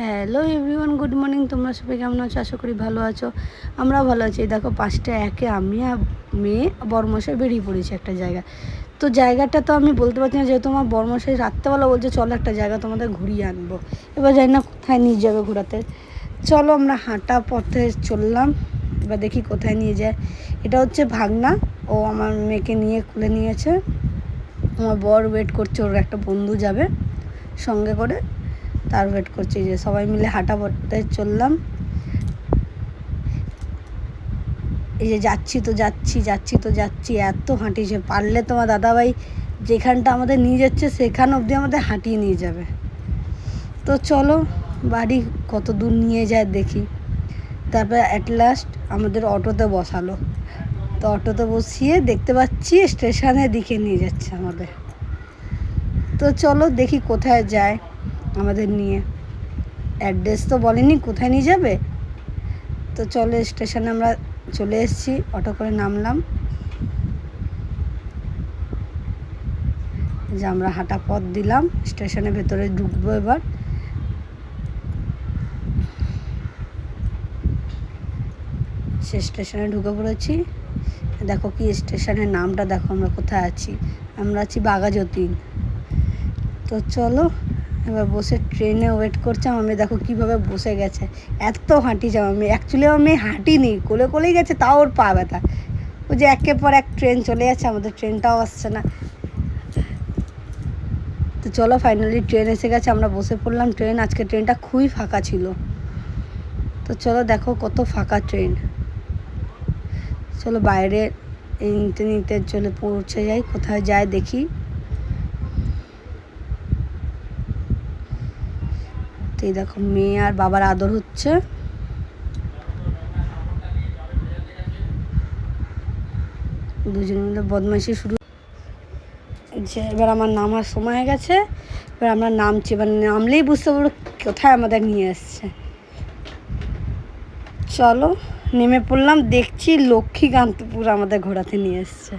Hello everyone, good morning. তোমরা সবাই কেমন আছো? আশা করি ভালো আছো। আমরাও ভালো আছি। দেখো 5টা একে আমি আর মেয়ে বরমশাই বেরিয়ে পড়েছি একটা জায়গা। তো জায়গাটা তো আমি বলতে পারছি না, যেহেতু আমার বরমশাই রাত্রেবেলা বলছে চলো একটা জায়গা তোমাদের ঘুরিয়ে আনবো। এবার জানি না কোথায় নিয়ে যাবে ঘোরাতে। চলো আমরা হাঁটা পথে চললাম, এবার দেখি কোথায় নিয়ে যায়। এটা হচ্ছে ভাগনা, ও আমার মেয়েকে নিয়ে খুলে নিয়েছে। আমার বর ওয়েট করছে, ওর একটা বন্ধু যাবে সঙ্গে করে, তার ওয়েট করছি। যে সবাই মিলে হাঁটা পড়তে চললাম। এই যে যাচ্ছি তো যাচ্ছি এত হাঁটিছে। পারলে তোমার দাদাভাই যেখানটা আমাদের নিয়ে যাচ্ছে সেখান অবধি আমাদের হাঁটিয়ে নিয়ে যাবে। তো চলো বাড়ি কত দূর নিয়ে যায় দেখি। তারপরে অ্যাট লাস্ট আমাদের অটোতে বসালো। তো অটোতে বসিয়ে দেখতে পাচ্ছি স্টেশনের দিকে নিয়ে যাচ্ছে আমাদের। তো চলো দেখি কোথায় যায় আমাদের নিয়ে। অ্যাড্রেস তো বলেনি কোথায় নিয়ে যাবে। তো চলো স্টেশনে আমরা চলে এসেছি, অটো করে নামলাম। যে আমরা হাঁটা পথ দিলাম, স্টেশনের ভেতরে ঢুকবো এবার। সে স্টেশনে ঢুকে পড়েছি। দেখো কি স্টেশনের নামটা দেখো, আমরা কোথায় আছি। আমরা আছি বাঘাযতীন। তো চলো এবার বসে ট্রেনে ওয়েট করছিলাম। আমি দেখো কীভাবে বসে গেছে, এত হাঁটিছে। আমি অ্যাকচুয়ালি আমার মেয়ে হাঁটিনি, কোলে কোলেই গেছে, তাও ওর পা ব্যথা। ওই যে একের পর এক ট্রেন চলে যাচ্ছে, আমাদের ট্রেনটাও আসছে না। তো চলো ফাইনালি ট্রেন এসে গেছে, আমরা বসে পড়লাম। আজকে ট্রেনটা খুবই ফাঁকা ছিল। তো চলো দেখো কত ফাঁকা ট্রেন। চলো বাইরে নিতে নিতে চলে পৌঁছে যাই, কোথায় যায় দেখি। তো এই দেখো মেয়ে আর বাবার আদর হচ্ছে। দুজনের মধ্যে বদমাইশি শুরু। যে এবার আমার নামার সময় হয়ে গেছে, এবার আমরা নামছি। এবার নামলেই বুঝতে পারবো কোথায় আমাদের নিয়ে আসছে। চলো নেমে পড়লাম, দেখছি লক্ষ্মীকান্তপুর আমাদের ঘোরাতে নিয়ে এসছে।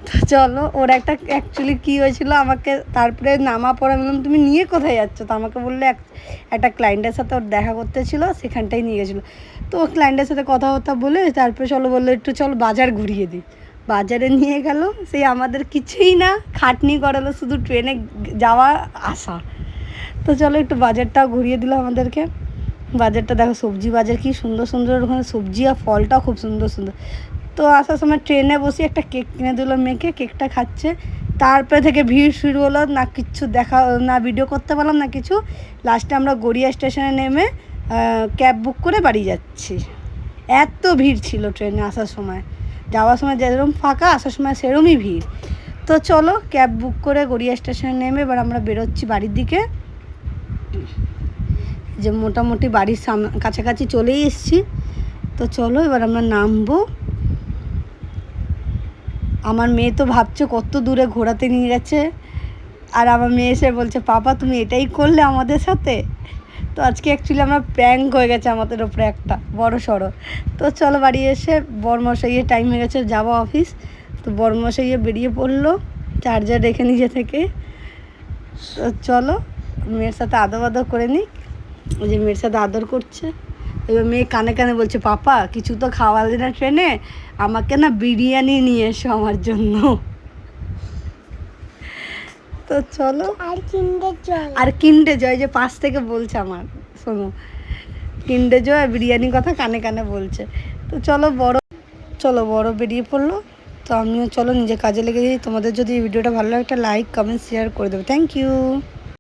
তো চলো, ওর একটা অ্যাকচুয়ালি কী হয়েছিল, আমাকে তারপরে নামা পরে বললাম তুমি নিয়ে কোথায় যাচ্ছ। তো আমাকে বললে একটা ক্লায়েন্টের সাথে ওর দেখা করতে ছিল, সেখানটাই নিয়ে গেছিলো। তো ও ক্লায়েন্টের সাথে কথাবার্তা বলে তারপরে চলো বললো একটু চলো বাজার ঘুরিয়ে দিই। বাজারে নিয়ে গেল, সেই আমাদের কিছুই না খাটনি করালো, শুধু ট্রেনে যাওয়া আসা। তো চলো একটু বাজারটাও ঘুরিয়ে দিল আমাদেরকে। বাজারটা দেখো, সবজি বাজার কি সুন্দর সুন্দর, ওখানে সবজি আর ফলটাও খুব সুন্দর সুন্দর। তো আসার সময় ট্রেনে বসে একটা কেক কিনে দিল মেয়েকে, কেকটা খাচ্ছে। তারপরে থেকে ভিড় শুরু হলো, না কিচ্ছু দেখা, না ভিডিও করতে পারলাম না কিছু। লাস্টে আমরা গড়িয়া স্টেশনে নেমে ক্যাব বুক করে বাড়ি যাচ্ছি। এত ভিড় ছিল ট্রেনে আসার সময়, যাওয়ার সময় যেরকম ফাঁকা, আসার সময় সেরকমই ভিড়। তো চলো ক্যাব বুক করে গড়িয়া স্টেশনে নেমে এবার আমরা বেরোচ্ছি বাড়ির দিকে। যে মোটামুটি বাড়ির কাছাকাছি চলেই এসেছি। তো চলো এবার আমরা নামবো। আমার মেয়ে তো ভাবছে কত দূরে ঘোরাতে নিয়ে গেছে, আর আমার মেয়ে এসে বলছে পাপা তুমি এটাই করলে আমাদের সাথে। তো আজকে অ্যাকচুয়ালি আমরা প্র্যাঙ্ক হয়ে গেছে আমাদের ওপরে একটা বড় সড়ো। তো চলো বাড়ি এসে বরমশাইয়ের টাইম হয়ে গেছে যাবো অফিস। তো বরমশাইয়ে বেরিয়ে পড়লো চার্জার রেখে নিজে থেকে। তো চলো মেয়ের সাথে আদর করে নিই। ওই যে মেয়ের সাথে আদর করছে। এবার মেয়ে কানে কানে বলছে পাপা কিছু তো খাওয়ালে না ট্রেনে, আমাকে না বিরিয়ানি নিয়ে এসো আমার জন্য। তো চলো আর কিন্ডার জয় যে পাশ থেকে বলছে আমার, শোনো কিন্ডার জয় বিরিয়ানির কথা কানে কানে বলছে। তো চলো বড় বেরিয়ে পড়লো। তো আমিও চলো নিজের কাজে লেগে যাই। তোমাদের যদি এই ভিডিওটা ভালো লাগে একটা লাইক কমেন্ট শেয়ার করে দেবো। Thank you.